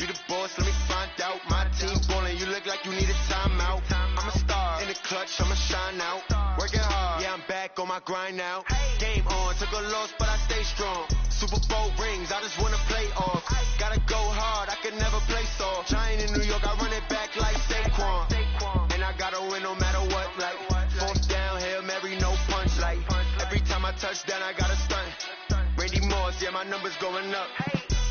the boss, let me find out. My team ballin', you look like you need a timeout. I'm a star, in the clutch, I'ma shine out. Working hard, yeah, I'm back on my grind now. Game on, took a loss, but I stay strong. Super Bowl rings, I just wanna play off. Gotta go hard, I can never play soft. Giant in New York, I run it back like Saquon. And I gotta win no matter what, like fourth down, Hail Mary, no punch, like every time I touch down, I gotta stunt. Randy Moss, yeah, my numbers going up.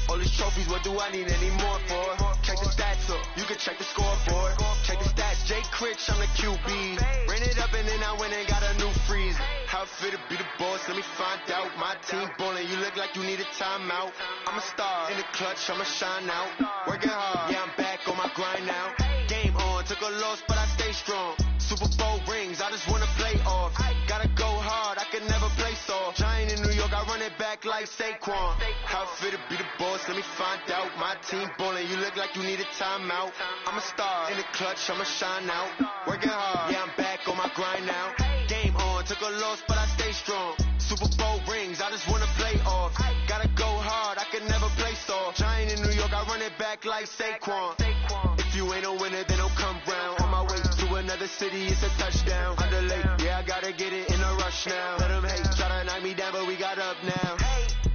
All these trophies, what do I need any more for? Check the stats up, you can check the scoreboard. Check the stats, Jay Critch, I'm the QB. Ran it up and then I went and got a new freeze. How it feel to be the boss, let me find out. My team ballin', you look like you need a timeout. I'm a star, in the clutch, I'ma shine out. Working hard, yeah, I'm back on my grind now. Game on, took a loss, but I stay strong. Super Bowl rings, I just wanna play off. Gotta go hard, I can never play soft. Giant in New York, I run it back like Saquon. How it feel to be the boss, let me find out. My team ballin', you look like you need a timeout. I'm a star, in the clutch, I'ma shine out. Working hard, yeah, I'm back on my grind now. Game on, took a loss, but I stay strong. Super Bowl rings, I just wanna play off. Gotta go hard, I can never play soft. Giant in New York, I run it back like Saquon. If you ain't a winner, then don't come round. On my way to another city, it's a touchdown. Underlay, yeah, I gotta get it in a rush now. Let them hate, try to knock me down, but we got up now.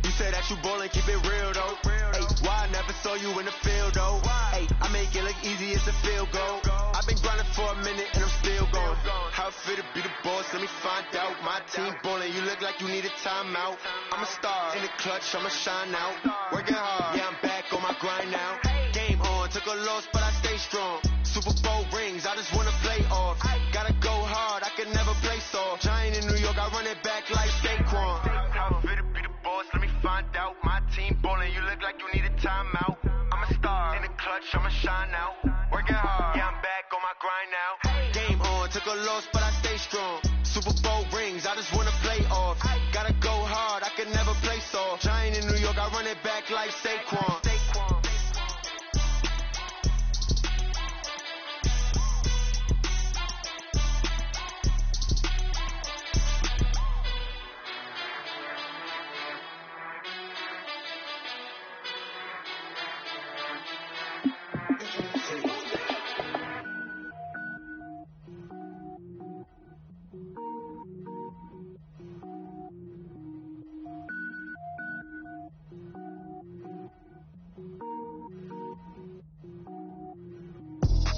You say that you ballin', keep it real though. Hey, why I never saw you in the field though? Hey, I make it look easy, it's a field goal. I've been grinding for a minute and I'm still going. How it feel to be the boss, let me find out. My team ballin', you look like you need a timeout. I'm a star, in the clutch, I'ma shine out. Working hard, yeah, I'm back on my grind now. Game on, took a loss, but I stay strong. Super Bowl rings, I just wanna play off. Gotta go hard, I can never play soft. Giant in New York, I run it back like Saquon. How it feel to be the boss, let me find out. My team ballin', you look like you need a timeout. I'm a star, in the clutch, I'ma shine out. Working hard, yeah, I'm back on my grind now. Game on, took a loss, but I stay strong. Super Bowl rings, I just wanna play off. Gotta go hard, I can never play soft. Giant in New York, I run it back like Saquon.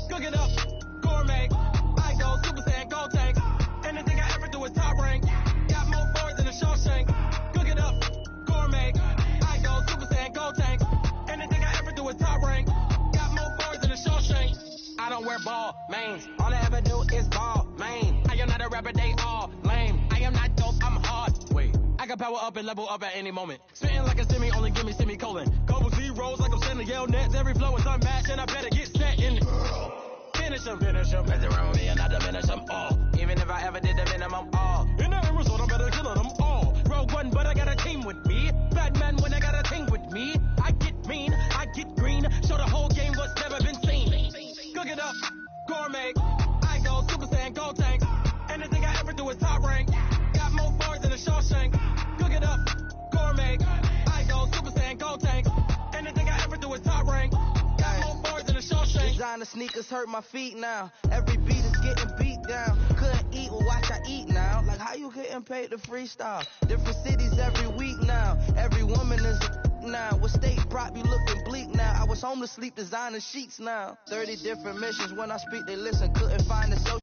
Cook it up, gourmet. I go Super Saiyan, gold tank. Anything I ever do is top rank. Got more boards than a Shawshank. Cook it up, gourmet. I go Super Saiyan, gold tank. Anything I ever do is top rank. Got more boards than a Shawshank. I don't wear ball mains. All I ever do is ball main. I am not a rapper, they all lame. I am not dope, I'm hard. Wait, I can power up and level up at any moment. Spitting like a semi, only give me semicolon. Couple zeros like I'm sending yell nets. Every flow is unmatched and I better get set in. Finish 'em, mess around with me and I diminish 'em all. Even if I ever did the minimum, all. In the end result, I'm better killing them all. Rogue One, but I got a team with me. Batman when I got a team with me. I get mean, I get green. Show the whole game what's never been seen. Cook it up, gourmet. I go Super Saiyan, gold tank. Anything I ever do is top rank. Got more bars than a Shawshank. Cook it up, gourmet. I go Super Saiyan, gold tank. Anything I ever do is top rank. Got more bars than a Shawshank. Designer sneakers hurt my feet now. Every beat is getting beat down. Couldn't eat, well watch I eat now. Like how you getting paid to freestyle? Different cities every week now. Every woman is a now. What state prop be looking bleak now? I was home to sleep designer sheets now. 30 different missions when I speak they listen. Couldn't find the social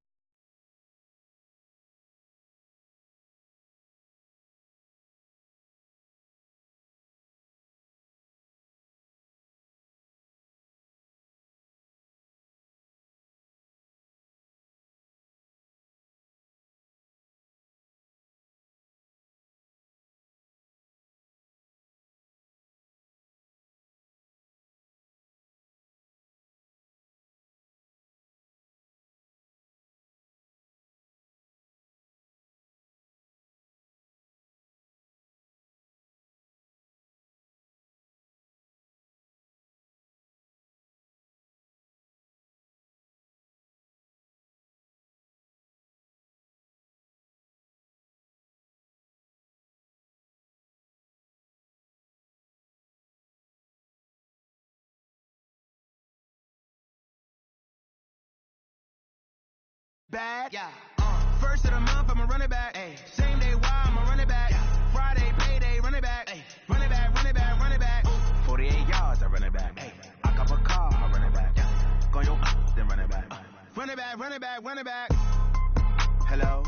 bad. Yeah. First of the month, I'ma run it back. Ay. Same day, why I'ma run it back. Yeah. Friday, payday, run it back. Ay. Run it back, run it back, run it back. 48 yards, I run it back. Ay. I cop a car, I run it back. Yeah. Go your then run it back. Run it back, run it back, run it back. Hello?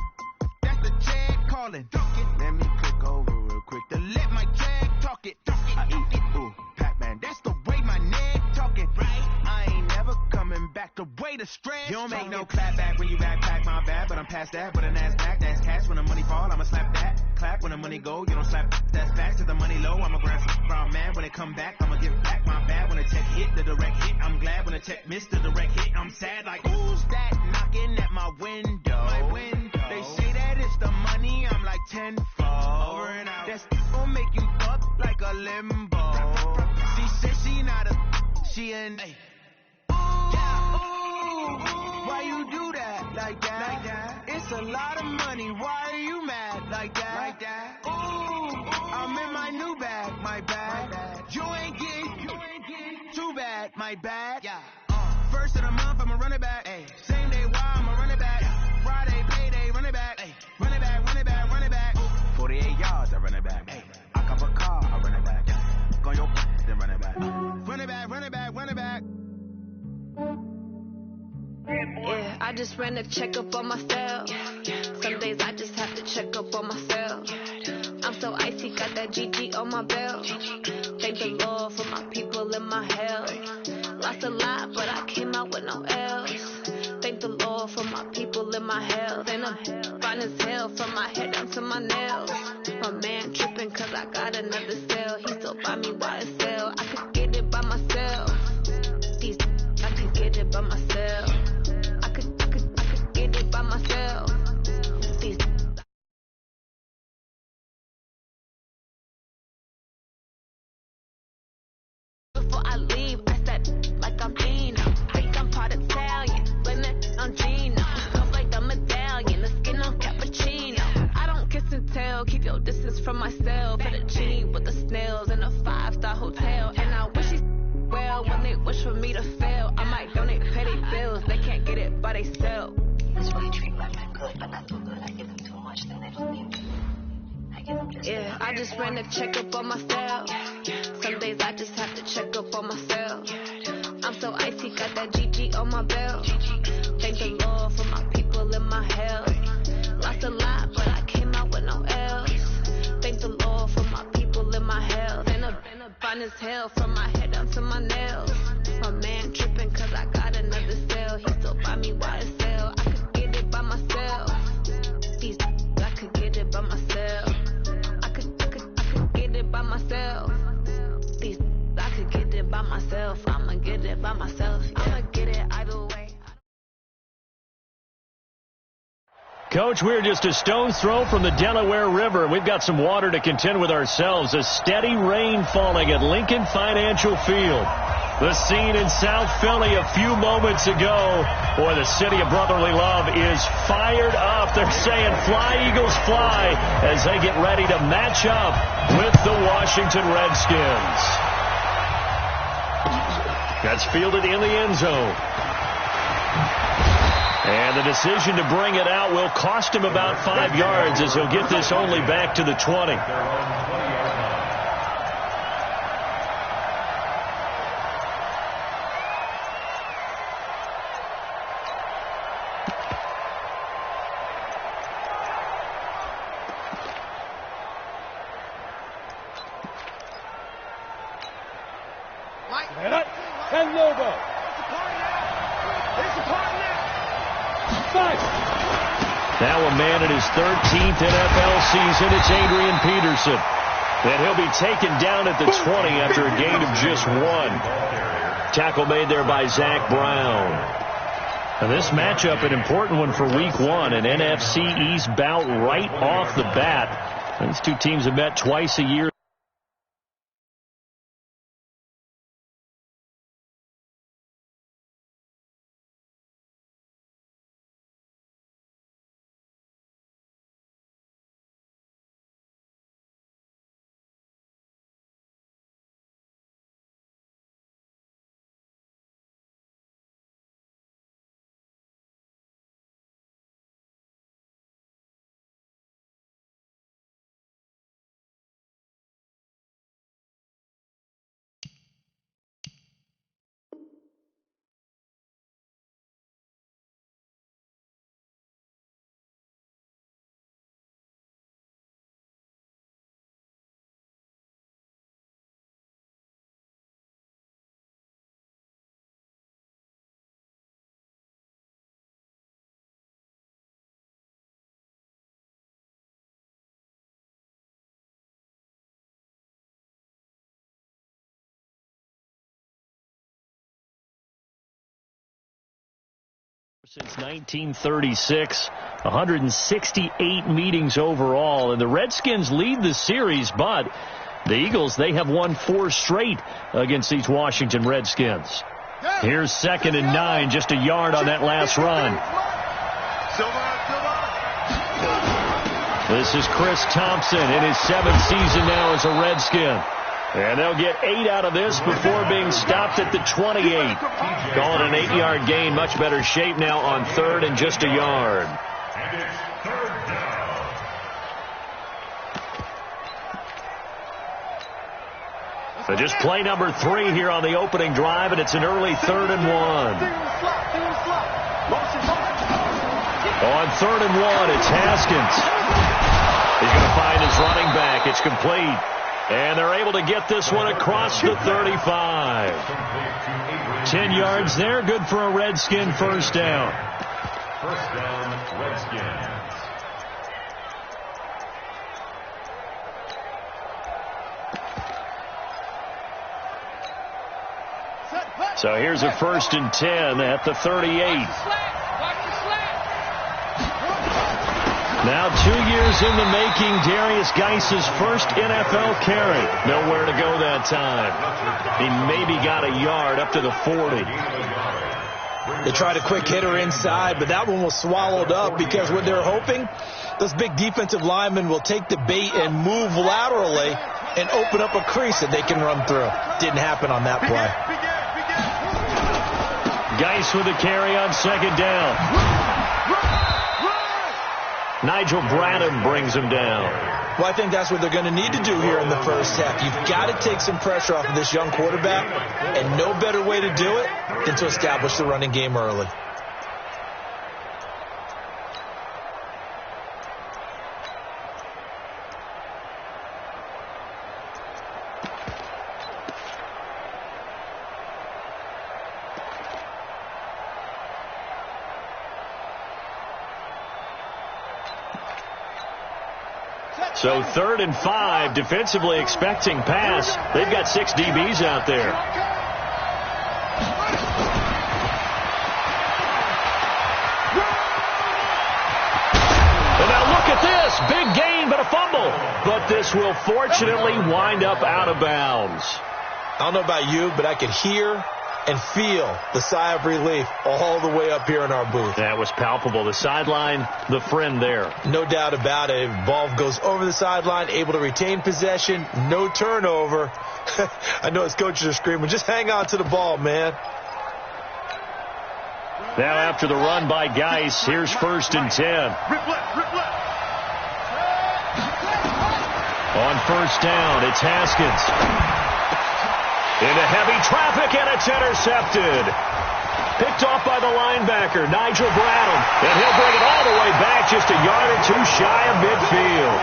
That's the Jag calling. Let me click over real quick to let my Jag talk it. I eat it, ooh, Pac-Man. That's the way my neck talking. Right? I ain't never coming back the way the stress. You don't make no clap back when you backpack, my bad, but I'm past that. But an ass back, that's cash. When the money fall, I'ma slap that. Clap when the money go, you don't slap. That's facts. If the money low, I'ma grab some brown man. When it come back, I'ma give back my bad. When the check hit, the direct hit, I'm glad. When the check missed the direct hit, I'm sad. Like, who's that knocking at my window? My window. They say that it's the money, I'm like tenfold. Over and out. That's gon' make you fuck like a limbo. She said she not a, she an. Ay. Why you do that like that? Like that? It's a lot of money. Why are you mad like that? Like that? Ooh, I'm in my new bag, my bad. You ain't getting too bad, my bad. Yeah. First of the month, I'ma run it back. Ay. Same day, why I'ma run it back. Yeah. Friday, payday, run it back. Ay. Run it back, run it back, run it back. 48 yards, I run it back. Ay. I cop a car, I run it back. Yeah. Go your then run it back. Run it back, run it back, run it back. Yeah, I just ran a checkup on myself. Some days I just have to check up on myself. I'm so icy, got that GG on my belt. Thank the Lord for my people in my health. Lost a lot, but I came out with no L's. Thank the Lord for my people in my health. And I'm fine as hell from my head down to my nails. My man tripping cause I got another cell. He still buy me YSL. I could get it by myself. These I could get it by myself. I could get it by myself. These before I leave, I said like I'm Dino. Think I'm part Italian, blame it on Gino. Love like the medallion, the skin on cappuccino. I don't kiss and tell, keep your distance from myself. At a genie with the snails in a 5-star hotel. And I wish he's well when they wish for me to fail. I might donate petty bills, they can't get it by themselves. That's why you treat women good, but not too good. I give them too much, then they don't need me. I give them just yeah, I just ran a checkup on myself. Some days I just have to check up on myself. I'm so icy, got that GG on my belt. Thank the Lord for my people in my health. Lost a lot, but I came out with no L's. Thank the Lord for my people in my health. And I'm fine as hell from my head down to my nails. My man tripping cause I got another cell. He still buy me YSL. I could get it by myself. These I could get it by myself. I could get it by myself. These I could get it by myself. I'ma get it by myself. Yeah. I'ma get it either way. Coach, we're just a stone's throw from the Delaware River. We've got some water to contend with ourselves. A steady rain falling at Lincoln Financial Field. The scene in South Philly a few moments ago. Boy, the city of brotherly love is fired up. They're saying fly, Eagles, fly, as they get ready to match up with the Washington Redskins. That's fielded in the end zone. And the decision to bring it out will cost him about 5 yards as he'll get this only back to the 20. And Lobo. Now a man in his 13th NFL season, it's Adrian Peterson. And he'll be taken down at the 20 after a gain of just 1. Tackle made there by Zach Brown. Now this matchup, an important one for Week 1, an NFC East bout right off the bat. These two teams have met twice a year. Since 1936, 168 meetings overall, and the Redskins lead the series, but the Eagles, they have won 4 straight against these Washington Redskins. Here's 2nd and 9, just a yard on that last run. This is Chris Thompson in his 7th season now as a Redskin. And they'll get 8 out of this before being stopped at the 28. Call it an 8-yard gain. Much better shape now on 3rd and just a yard. And it's 3rd down. So just play number 3 here on the opening drive, and it's an early 3rd and 1. On 3rd and 1, it's Haskins. He's going to find his running back. It's complete. And they're able to get this one across the 35. 10 yards there. Good for a Redskin first down. First down, Redskins. So here's a 1st and 10 at the 38. Now 2 years in the making, Darius Geis's first NFL carry. Nowhere to go that time. He maybe got a yard up to the 40. They tried a quick hitter inside, but that one was swallowed up because what they're hoping, those big defensive linemen will take the bait and move laterally and open up a crease that they can run through. Didn't happen on that play. Geis with a carry on 2nd down. Nigel Bradham brings him down. Well, I think that's what they're going to need to do here in the first half. You've got to take some pressure off of this young quarterback, and no better way to do it than to establish the running game early. So 3rd and 5, defensively expecting pass. They've got 6 DBs out there. And now look at this. Big gain, but a fumble. But this will fortunately wind up out of bounds. I don't know about you, but I could hear and feel the sigh of relief all the way up here in our booth. That was palpable. The sideline, the friend there. No doubt about it. Ball goes over the sideline, able to retain possession, no turnover. I know his coaches are screaming, just hang on to the ball, man. Now after the run by Geis, here's 1st and 10. On 1st down, it's Haskins. Into heavy traffic, and it's intercepted. Picked off by the linebacker, Nigel Bradham. And he'll bring it all the way back, just a yard or 2 shy of midfield.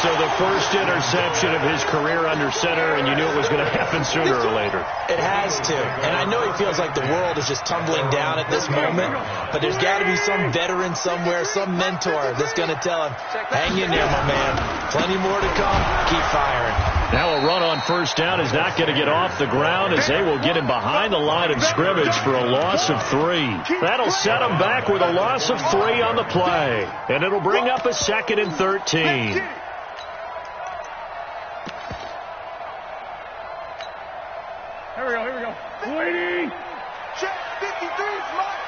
So the first interception of his career under center, and you knew it was going to happen sooner or later. It has to. And I know he feels like the world is just tumbling down at this moment, but there's got to be some veteran somewhere, some mentor that's going to tell him, hang in there, my man. Plenty more to come. Keep firing. Now a run on 1st down is not going to get off the ground as they will get him behind the line of scrimmage for a loss of 3. That'll set him back with a loss of 3 on the play. And it'll bring up a 2nd and 13. Here we go. Waiting. Check 53's mark.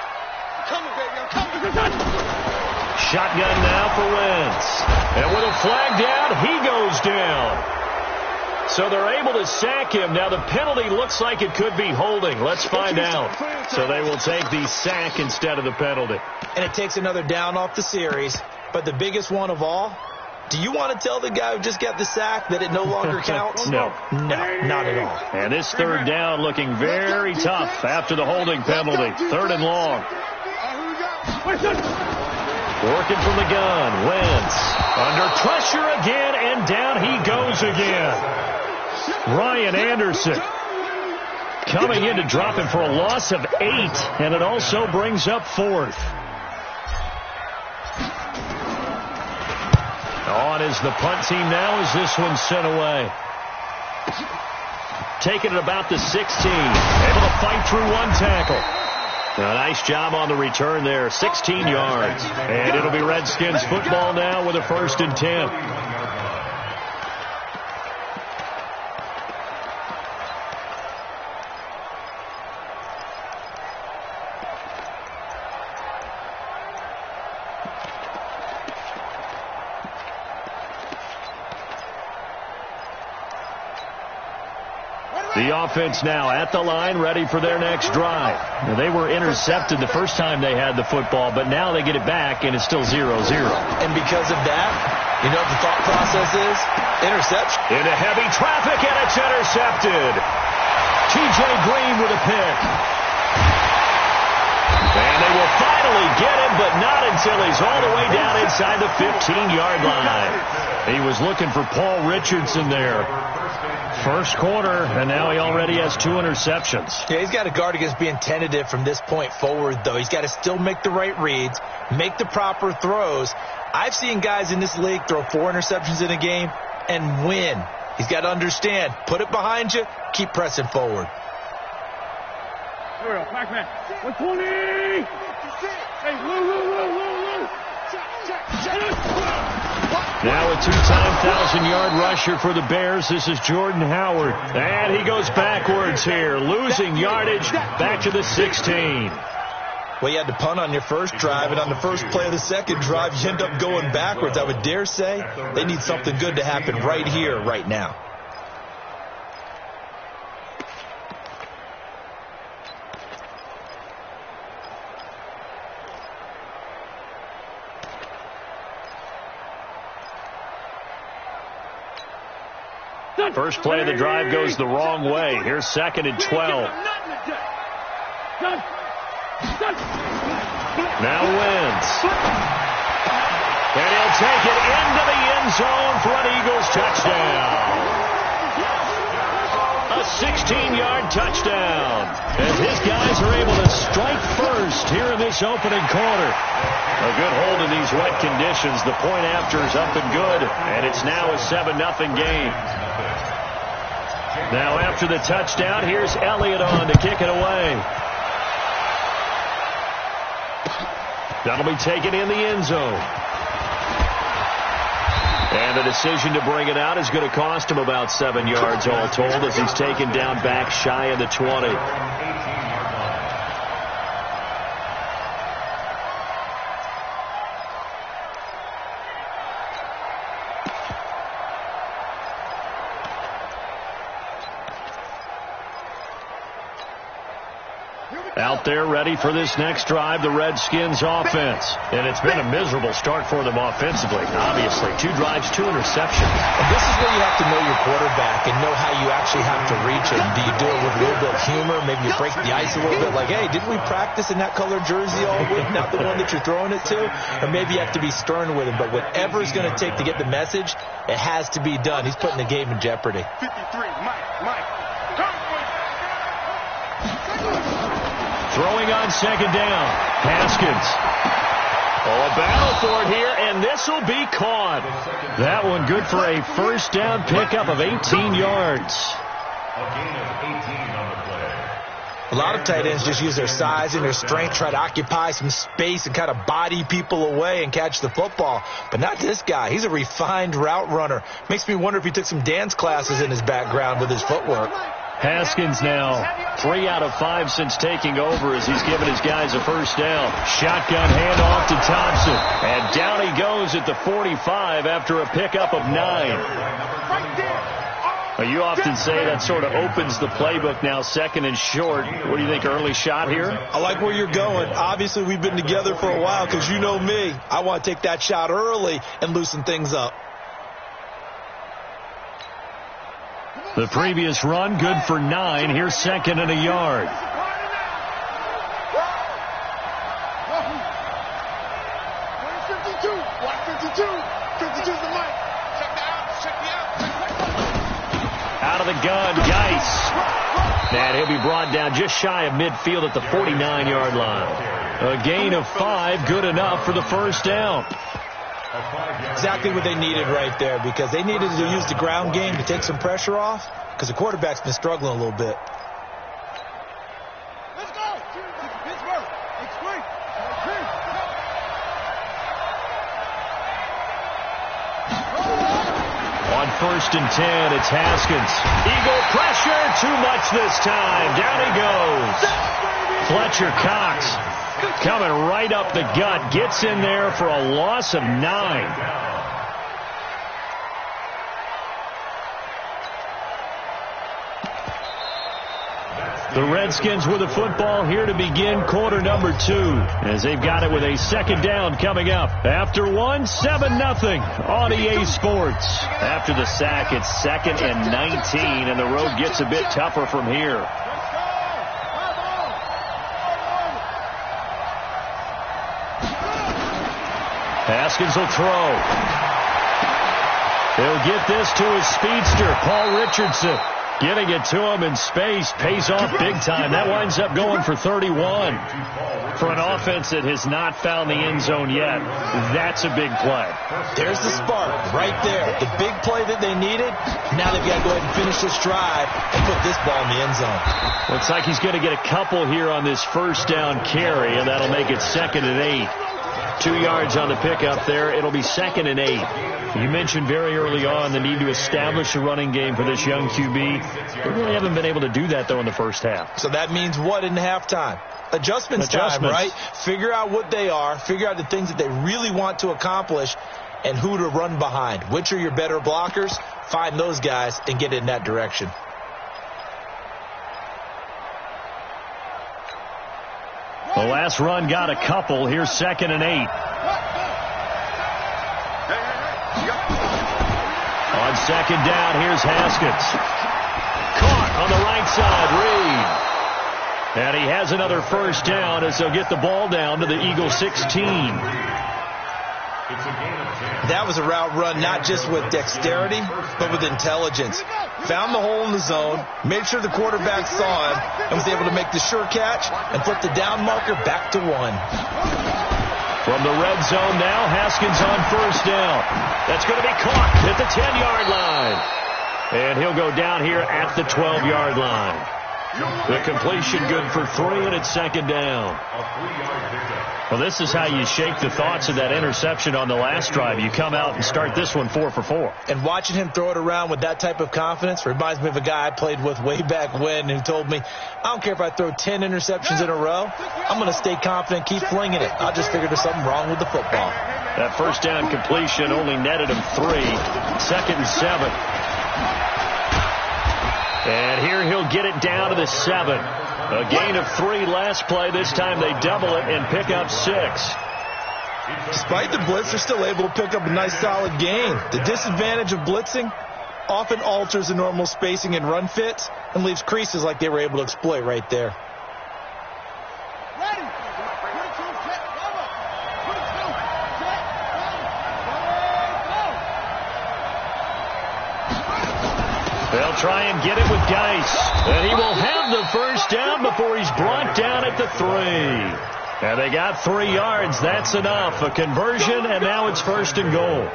Coming, baby. I'm coming. Shotgun now for Wentz. And with a flag down, he goes down. So they're able to sack him. Now the penalty looks like it could be holding. Let's find out. So they will take the sack instead of the penalty. And it takes another down off the series. But the biggest one of all, do you want to tell the guy who just got the sack that it no longer counts? No. No, not at all. And this 3rd down looking very tough after the holding penalty. 3rd and long. Working from the gun. Wentz under pressure again, and down he goes again. Ryan Anderson coming in to drop him for a loss of 8, and it also brings up 4th. On is the punt team now as this one's sent away. Taking it about the 16. Able to fight through 1 tackle. A nice job on the return there, 16 yards. And it'll be Redskins football now with a 1st and 10. The offense now at the line, ready for their next drive. Now, they were intercepted the first time they had the football, but now they get it back, and it's still 0-0. And because of that, you know what the thought process is? Interception. Into heavy traffic, and it's intercepted. T.J. Green with a pick. And they will finally get him, but not until he's all the way down inside the 15-yard line. He was looking for Paul Richardson there. First quarter, and now he already has 2 interceptions. Yeah, he's got to guard against being tentative from this point forward, though. He's got to still make the right reads, make the proper throws. I've seen guys in this league throw 4 interceptions in a game and win. He's got to understand, put it behind you, keep pressing forward. Here we go, back man. 120! Hey, Lou. Now a 2-time 1,000-yard rusher for the Bears. This is Jordan Howard. And he goes backwards here, losing yardage back to the 16. Well, you had to punt on your first drive, and on the first play of the second drive, you end up going backwards. I would dare say they need something good to happen right here, right now. First play of the drive goes the wrong way. Here's 2nd and 12. Now wins. And he'll take it into the end zone for an Eagles touchdown. A 16-yard touchdown. As his guys are able to strike first here in this opening quarter. A good hold in these wet conditions. The point after is up and good. And it's now a 7-0 game. Now after the touchdown, here's Elliott on to kick it away. That'll be taken in the end zone. And the decision to bring it out is going to cost him about 7 yards all told as he's taken down back shy of the 20. Out there ready for this next drive, the Redskins offense. And it's been a miserable start for them offensively, obviously. 2 drives, 2 interceptions. And this is where you have to know your quarterback and know how you actually have to reach him. Do you do it with a little bit of humor? Maybe you break the ice a little bit like, hey, didn't we practice in that color jersey all week, not the one that you're throwing it to? Or maybe you have to be stern with him. But whatever it's going to take to get the message, it has to be done. He's putting the game in jeopardy. 53, Mike. Throwing on 2nd down. Haskins. Oh, a battle for it here, and this will be caught. That one good for a first down pickup of 18 yards. A gain of 18 on the play. A lot of tight ends just use their size and their strength, try to occupy some space and kind of body people away and catch the football. But not this guy. He's a refined route runner. Makes me wonder if he took some dance classes in his background with his footwork. Haskins now 3 out of 5 since taking over as he's given his guys a first down. Shotgun handoff to Thompson. And down he goes at the 45 after a pickup of 9. Now, you often say that sort of opens the playbook now, 2nd and short. What do you think, early shot here? I like where you're going. Obviously, we've been together for a while because you know me. I want to take that shot early and loosen things up. The previous run, good for 9. Here's 2nd and a yard. Out of the gun, Geis. And he'll be brought down just shy of midfield at the 49-yard line. A gain of 5, good enough for the first down. Exactly what they needed right there, because they needed to use the ground game to take some pressure off, because the quarterback's been struggling a little bit. Let's go! Pittsburgh! 1st and 10. It's Haskins. Eagle pressure. Too much this time. Down he goes. Fletcher Cox coming right up the gut. Gets in there for a loss of 9. The Redskins with the football here to begin quarter number 2, as they've got it with a 2nd down coming up. After 7-0 on EA Sports. After the sack, it's 2nd and 19, and the road gets a bit tougher from here. Haskins will throw. He'll get this to his speedster, Paul Richardson. Giving it to him in space pays off big time. That winds up going for 31. For an offense that has not found the end zone yet, that's a big play. There's the spark right there. The big play that they needed. Now they've got to go ahead and finish this drive and put this ball in the end zone. Looks like he's going to get a couple here on this 1st down carry, and that'll make it 2nd and 8. 2 yards on the pickup there. It'll be 2nd and 8. You mentioned very early on the need to establish a running game for this young QB. They really haven't been able to do that, though, in the first half. So that means what in halftime? Adjustments time, right? Figure out what they are. Figure out the things that they really want to accomplish and who to run behind. Which are your better blockers? Find those guys and get in that direction. The last run got a couple. Here's 2nd and 8. On 2nd down, here's Haskins. Caught on the right side, Reed. And he has another 1st down as they'll get the ball down to the Eagles 16. That was a route run not just with dexterity, but with intelligence. Found the hole in the zone, made sure the quarterback saw him, and was able to make the sure catch and flip the down marker back to 1. From the red zone now, Haskins on 1st down. That's going to be caught at the 10-yard line. And he'll go down here at the 12-yard line. The completion good for 3, and it's 2nd down. Well, this is how you shake the thoughts of that interception on the last drive. You come out and start this one 4 for 4. And watching him throw it around with that type of confidence reminds me of a guy I played with way back when who told me, I don't care if I throw 10 interceptions in a row. I'm going to stay confident, keep flinging it. I just figured there's something wrong with the football. That 1st down completion only netted him 3. 2nd and 7. And here he'll get it down to the 7. A gain of 3 last play. This time they double it and pick up 6. Despite the blitz, they're still able to pick up a nice solid gain. The disadvantage of blitzing often alters the normal spacing and run fits and leaves creases like they were able to exploit right there. They'll try and get it with Geis. And he will have the 1st down before he's brought down at the 3. And they got 3 yards. That's enough. A conversion, and now it's 1st and goal.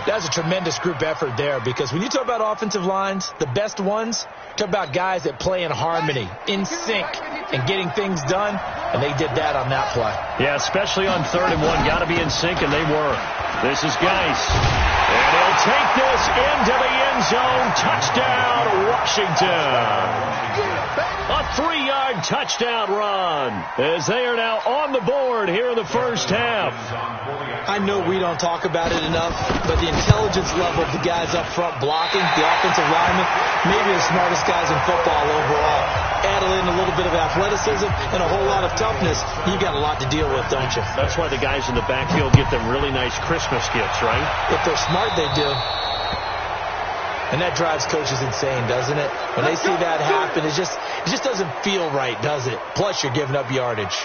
That's a tremendous group effort there, because when you talk about offensive lines, the best ones, talk about guys that play in harmony, in sync, and getting things done, and they did that on that play. Yeah, especially on 3rd and 1. Got to be in sync, and they were. This is Geis. And he'll take this into the end zone. Touchdown, Washington. A 3-yard touchdown run as they are now on the board here in the 1st half. I know we don't talk about it enough, but the intelligence level of the guys up front blocking, the offensive linemen, maybe the smartest guys in football overall. Add in a little bit of athleticism and a whole lot of toughness, you got a lot to deal with, don't you? That's why the guys in the backfield get them really nice Christmas gifts, right? If they're smart, they do. And that drives coaches insane, doesn't it? When they see that happen, it just doesn't feel right, does it? Plus, you're giving up yardage.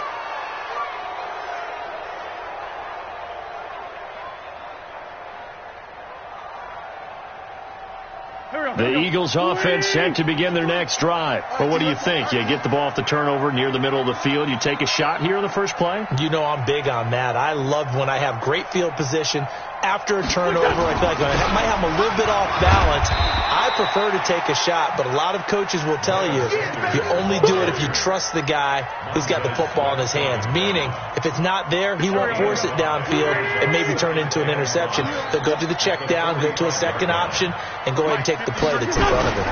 The Eagles offense set to begin their next drive. Well, what do you think? You get the ball off the turnover near the middle of the field. You take a shot here in the first play? You know I'm big on that. I love when I have great field position, after a turnover, I feel like I might have them a little bit off balance. I prefer to take a shot, but a lot of coaches will tell you you only do it if you trust the guy who's got the football in his hands. Meaning, if it's not there, he won't force it downfield and maybe turn it into an interception. He'll go to the check down, go to a second option, and go ahead and take the play that's in front of him.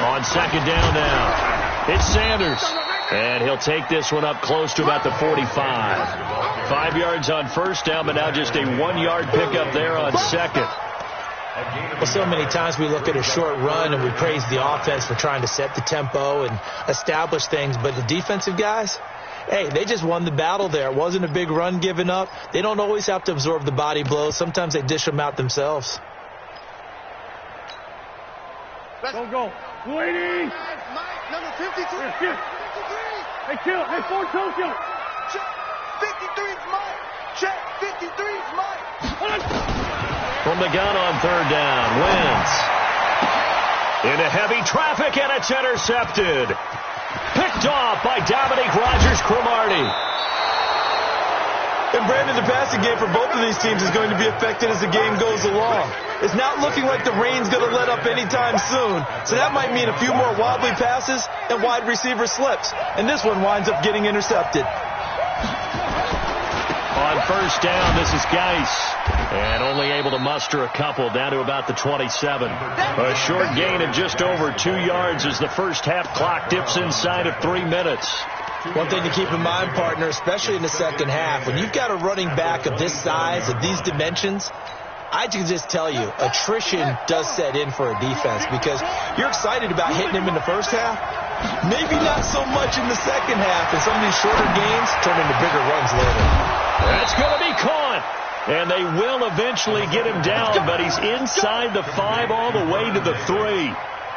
On second down now, it's Sanders. And he'll take this one up close to about the 45. 5 yards on first down, but now just a 1-yard pickup there on second. Well, so many times we look at a short run and we praise the offense for trying to set the tempo and establish things, but the defensive guys, hey, they just won the battle there. It wasn't a big run given up. They don't always have to absorb the body blows. Sometimes they dish them out themselves. Go. Waiting. Number 52. Hey, kill. Hey, Ford, Tokyo. Check. 53's mine. Check. 53's mine. From the gun on third down, Wentz. Into heavy traffic, and it's intercepted. Picked off by Dominique Rodgers-Cromartie. And Brandon, the passing game for both of these teams is going to be affected as the game goes along. It's not looking like the rain's going to let up anytime soon. So that might mean a few more wobbly passes and wide receiver slips. And this one winds up getting intercepted. On first down, this is Geis. And only able to muster a couple down to about the 27. A short gain of just over 2 yards as the first half clock dips inside of 3 minutes. One thing to keep in mind, partner, especially in the second half, when you've got a running back of this size, of these dimensions, I can just tell you, attrition does set in for a defense because you're excited about hitting him in the first half. Maybe not so much in the second half, and some of these shorter gains turn into bigger runs later. That's going to be caught. And they will eventually get him down, but he's inside the 5 all the way to the 3.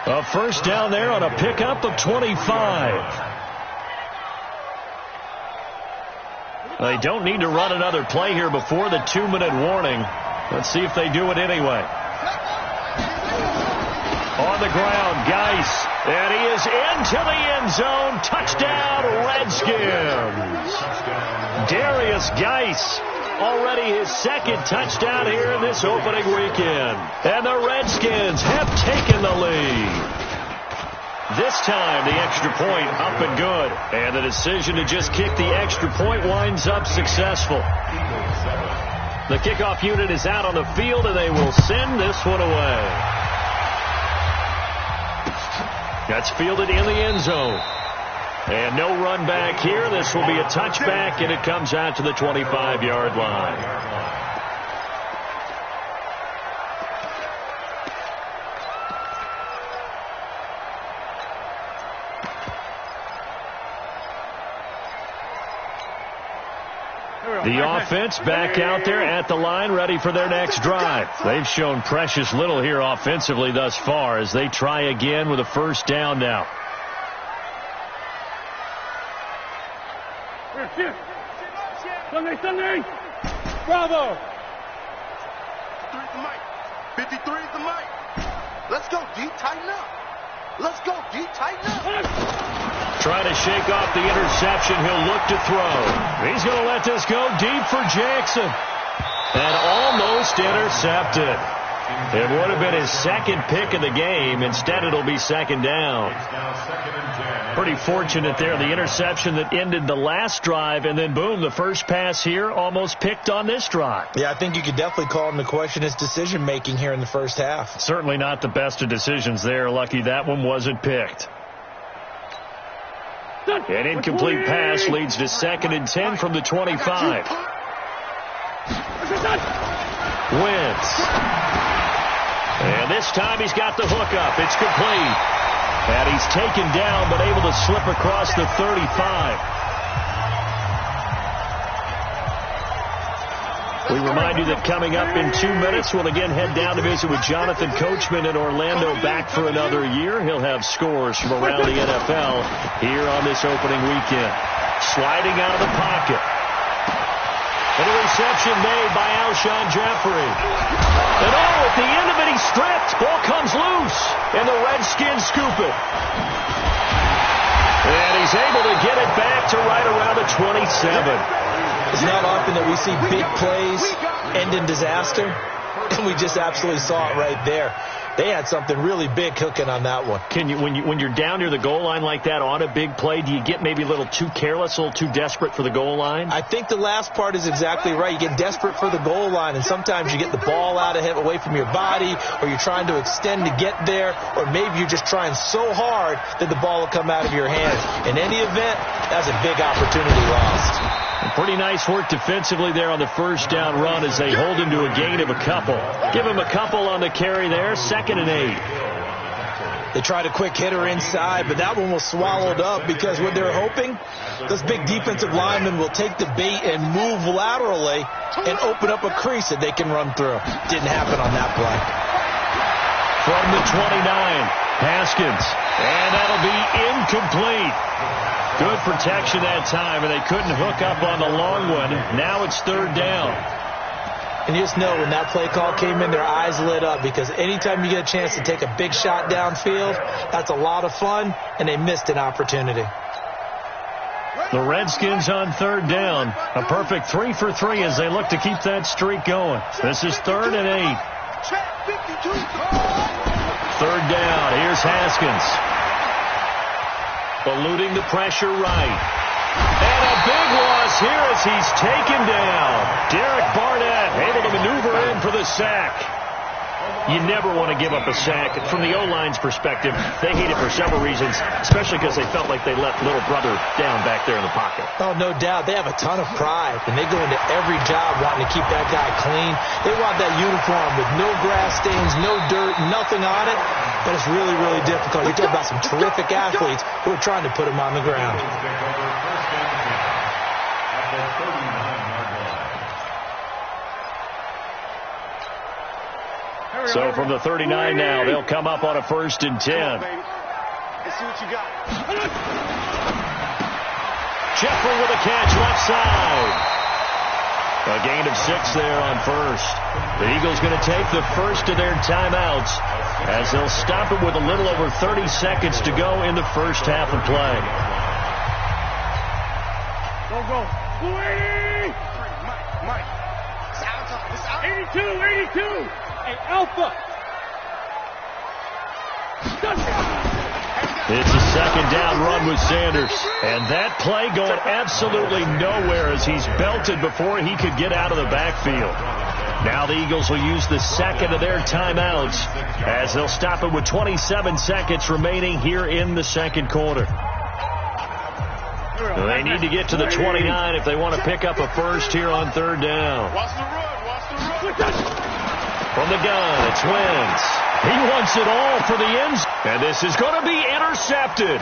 A first down there on a pickup of 25. They don't need to run another play here before the 2-minute warning. Let's see if they do it anyway. On the ground, Geis. And he is into the end zone. Touchdown, Redskins. Darius Geis. Already his second touchdown here in this opening weekend. And the Redskins have taken the lead. This time, the extra point up and good. And the decision to just kick the extra point winds up successful. The kickoff unit is out on the field, and they will send this one away. That's fielded in the end zone. And no run back here. This will be a touchback, and it comes out to the 25-yard line. The offense back out there at the line, ready for their next drive. They've shown precious little here offensively thus far as they try again with a first down now. Sunday. Bravo. 53's the mic. 53's the mic. Let's go, D. Tighten up. Let's go, D. Tighten up. Trying to shake off the interception. He'll look to throw. He's going to let this go deep for Jackson. And almost intercepted. It would have been his second pick of the game. Instead, it'll be second down. Pretty fortunate there. The interception that ended the last drive, and then, boom, the first pass here almost picked on this drive. Yeah, I think you could definitely call into question his decision-making here in the first half. Certainly not the best of decisions there. Lucky that one wasn't picked. An incomplete pass leads to 2nd and 10 from the 25. Wentz. And this time he's got the hook up. It's complete. And he's taken down but able to slip across the 35. We remind you that coming up in 2 minutes, we'll again head down to visit with Jonathan Coachman in Orlando, back for another year. He'll have scores from around the NFL here on this opening weekend. Sliding out of the pocket. And a reception made by Alshon Jeffrey. And at the end of it, he's stripped. Ball comes loose. And the Redskins scoop it. And he's able to get it back to right around the 27. It's not often that we see big plays end in disaster, and we just absolutely saw it right there. They had something really big cooking on that one. Can you, when you're down near the goal line like that on a big play, do you get maybe a little too careless, a little too desperate for the goal line? I think the last part is exactly right. You get desperate for the goal line, and sometimes you get the ball out of it, away from your body, or you're trying to extend to get there, or maybe you're just trying so hard that the ball will come out of your hands. In any event, that's a big opportunity lost. Pretty nice work defensively there on the first down run as they hold him to a gain of a couple. Give him a couple on the carry there, 2nd and 8. They tried a quick hitter inside, but that one was swallowed up because what they're hoping, those big defensive linemen will take the bait and move laterally and open up a crease that they can run through. Didn't happen on that play. From the 29, Haskins, and that'll be incomplete. Good protection that time, and they couldn't hook up on the long one. Now it's 3rd down. And you just know when that play call came in, their eyes lit up because anytime you get a chance to take a big shot downfield, that's a lot of fun, and they missed an opportunity. The Redskins on 3rd down. A perfect 3 for 3 as they look to keep that streak going. This is 3rd and 8. 3rd down. Here's Haskins. Eluding the pressure right. And a big loss here as he's taken down. Derek Barnett able to maneuver in for the sack. You never want to give up a sack. From the O-line's perspective, they hate it for several reasons, especially because they felt like they let little brother down back there in the pocket. Oh, no doubt. They have a ton of pride, and they go into every job wanting to keep that guy clean. They want that uniform with no grass stains, no dirt, nothing on it, but it's really, really difficult. You're talking about some terrific athletes who are trying to put him on the ground. So from the 39 now, they'll come up on a 1st and 10. Let's see what you got. Jeffrey with a catch left side. A gain of 6 there on 1st. The Eagles going to take the first of their timeouts as they'll stop it with a little over 30 seconds to go in the first half of play. Go. 280! Mike. It's out. 82! Hey, Alpha! It's a 2nd down run with Sanders. And that play going absolutely nowhere as he's belted before he could get out of the backfield. Now the Eagles will use the 2nd of their timeouts as they'll stop it with 27 seconds remaining here in the 2nd quarter. They need to get to the 29 if they want to pick up a first here on 3rd down. Watch the run. From the gun, it's Wentz. He wants it all for the ends. And this is going to be intercepted.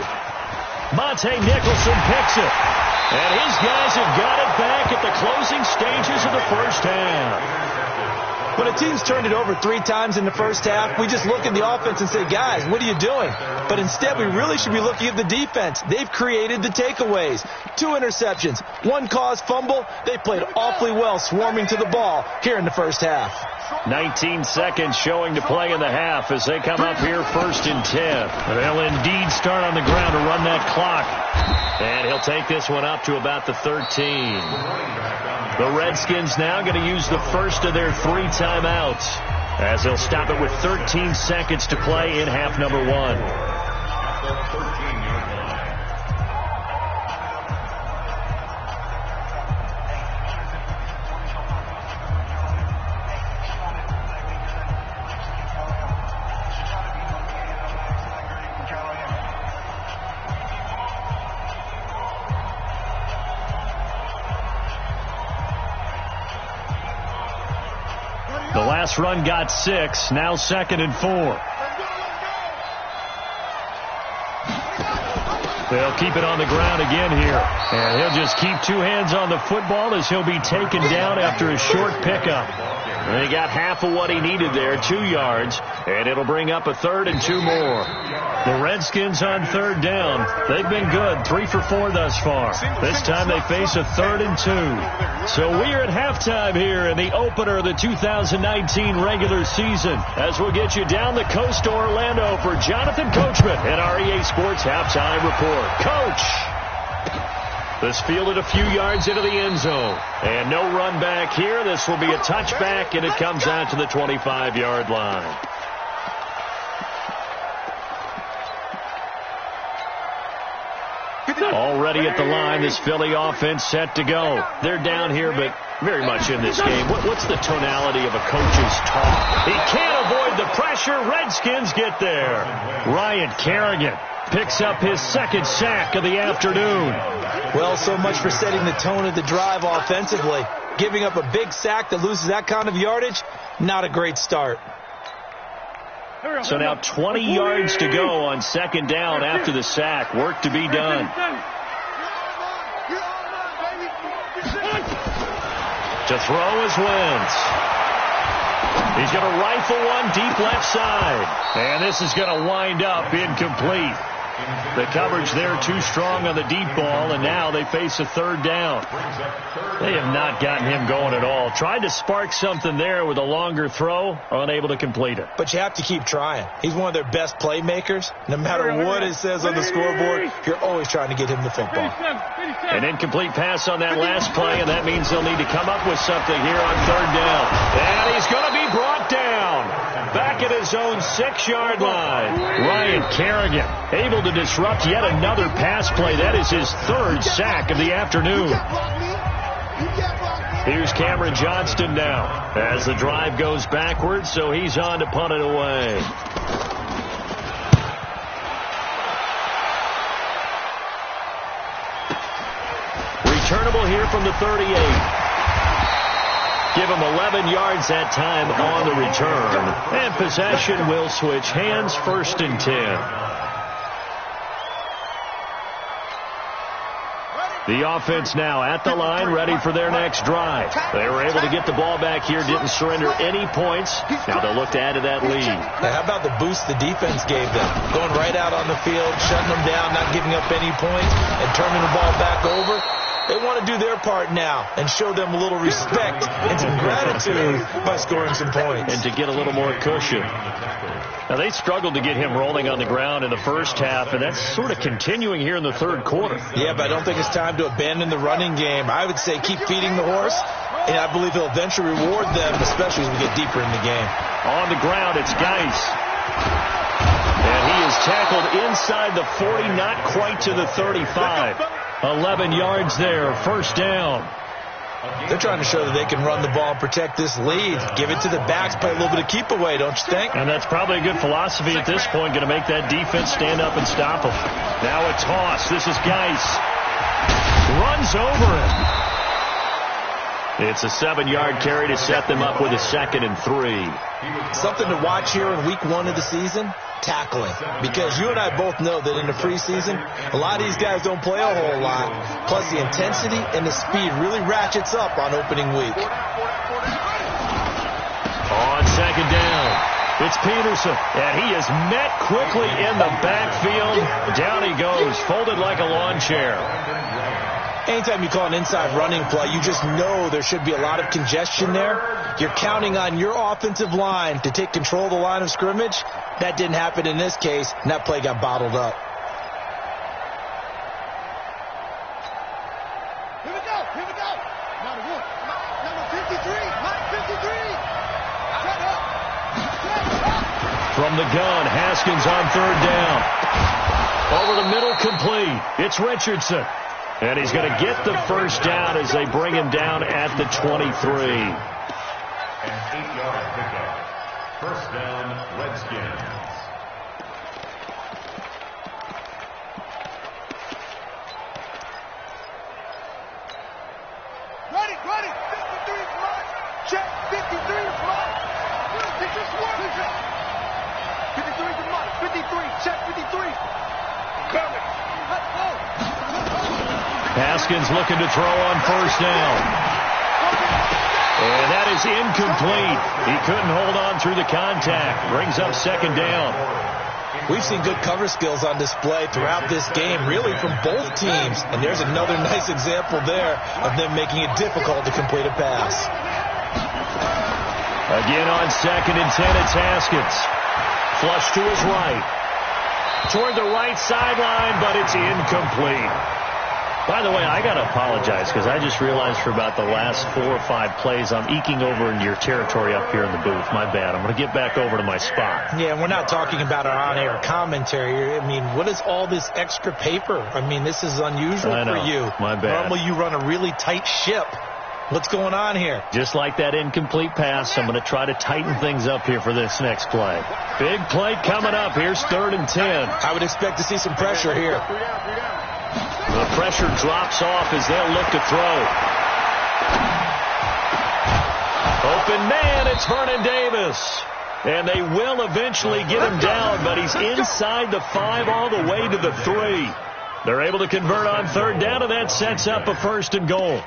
Monte Nicholson picks it. And his guys have got it back at the closing stages of the first half. When a team's turned it over 3 times in the first half, we just look at the offense and say, guys, what are you doing? But instead, we really should be looking at the defense. They've created the takeaways. 2 interceptions, 1 caused fumble. They played awfully well swarming to the ball here in the first half. 19 seconds showing to play in the half as they come up here 1st and 10. They'll indeed start on the ground to run that clock. And he'll take this one up to about the 13. The Redskins now going to use the first of their 3 timeouts as they'll stop it with 13 seconds to play in half number 1. The last run got 6, now 2nd and 4. They'll keep it on the ground again here. And he'll just keep 2 hands on the football as he'll be taken down after a short pickup. And he got half of what he needed there, 2 yards. And it'll bring up a 3rd and 2 more. The Redskins on 3rd down. They've been good, 3 for 4 thus far. This time they face a 3rd and 2. So we are at halftime here in the opener of the 2019 regular season. As we'll get you down the coast to Orlando for Jonathan Coachman and our EA Sports Halftime Report. Coach! This fielded a few yards into the end zone. And no run back here. This will be a touchback, and it comes out to the 25-yard line. Already at the line, this Philly offense set to go. They're down here, but very much in this game. What's the tonality of a coach's talk? He can't avoid the pressure. Redskins get there. Ryan Kerrigan picks up his second sack of the afternoon. Well, so much for setting the tone of the drive offensively. Giving up a big sack that loses that kind of yardage, not a great start. So now 20 yards to go on second down after the sack. Work to be done. To throw is Wentz. He's going to rifle one deep left side. And this is going to wind up incomplete. The coverage there too strong on the deep ball, and now they face a third down. They have not gotten him going at all. Tried to spark something there with a longer throw, unable to complete it. But you have to keep trying. He's one of their best playmakers. No matter what it says on the scoreboard, you're always trying to get him the football. An incomplete pass on that last play, and that means they'll need to come up with something here on third down. And he's going to be brought down. Back at his own 6-yard line. Ryan Kerrigan able to disrupt yet another pass play. That is his third sack of the afternoon. Here's Cameron Johnston now as the drive goes backwards, so he's on to punt it away. Returnable here from the 38. Give him 11 yards that time on the return. And possession will switch hands, 1st and 10. The offense now at the line, ready for their next drive. They were able to get the ball back here, didn't surrender any points. Now they'll look to add to that lead. How about the boost the defense gave them? Going right out on the field, shutting them down, not giving up any points, and turning the ball back over. They want to do their part now and show them a little respect and some gratitude by scoring some points. And to get a little more cushion. Now, they struggled to get him rolling on the ground in the first half, and that's sort of continuing here in the third quarter. Yeah, but I don't think it's time to abandon the running game. I would say keep feeding the horse, and I believe he'll eventually reward them, especially as we get deeper in the game. On the ground, it's Geis. And he is tackled inside the 40, not quite to the 35. 11 yards there, 1st down. They're trying to show that they can run the ball and protect this lead. Give it to the backs, play a little bit of keep away, don't you think? And that's probably a good philosophy at this point, going to make that defense stand up and stop them. Now a toss. This is Geis. Runs over him. It's a 7-yard carry to set them up with a 2nd and 3. Something to watch here in week 1 of the season, tackling. Because you and I both know that in the preseason, a lot of these guys don't play a whole lot. Plus the intensity and the speed really ratchets up on opening week. On 2nd down, it's Peterson. And he is met quickly in the backfield. Down he goes, folded like a lawn chair. Anytime you call an inside running play, you just know there should be a lot of congestion there. You're counting on your offensive line to take control of the line of scrimmage. That didn't happen in this case, and that play got bottled up. Here we go. Number 53. Shut up. From the gun, Haskins on 3rd down. Over the middle, complete. It's Richardson. And he's going to get the 1st down as they bring him down at the 23. An 8-yard pickup. 1st down, Redskins. Ready. 53 is mine. Check. 53 is mine. Take this one. 53 is mine. 53. Check 53. Coming. Let's go. Haskins looking to throw on 1st down. And that is incomplete. He couldn't hold on through the contact. Brings up 2nd down. We've seen good cover skills on display throughout this game, really from both teams. And there's another nice example there of them making it difficult to complete a pass. Again on 2nd and 10, it's Haskins. Flush to his right. Toward the right sideline, but it's incomplete. By the way, I got to apologize because I just realized for about the last 4 or 5 plays, I'm eking over into your territory up here in the booth. My bad. I'm going to get back over to my spot. Yeah, we're not talking about our on-air commentary. I mean, what is all this extra paper? I mean, this is unusual for you. My bad. Normally you run a really tight ship. What's going on here? Just like that incomplete pass, I'm going to try to tighten things up here for this next play. Big play coming up. Here's 3rd and 10. I would expect to see some pressure here. The pressure drops off as they'll look to throw. Open man, it's Vernon Davis. And they will eventually get him down, but he's inside the 5 all the way to the 3. They're able to convert on 3rd down, and that sets up a 1st and goal.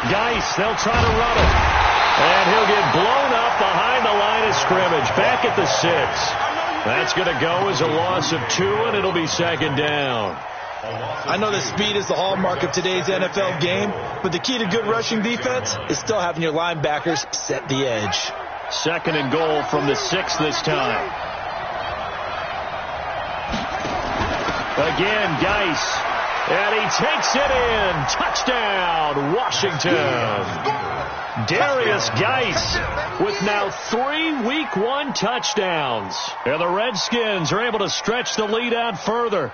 Geis, they'll try to run it. And he'll get blown up behind the line of scrimmage. Back at the 6. That's going to go as a loss of 2, and it'll be 2nd down. I know that speed is the hallmark of today's NFL game, but the key to good rushing defense is still having your linebackers set the edge. 2nd and goal from the 6 this time. Again, Geis. And he takes it in. Touchdown, Washington. Darius Geis with now 3 Week 1 touchdowns. And the Redskins are able to stretch the lead out further.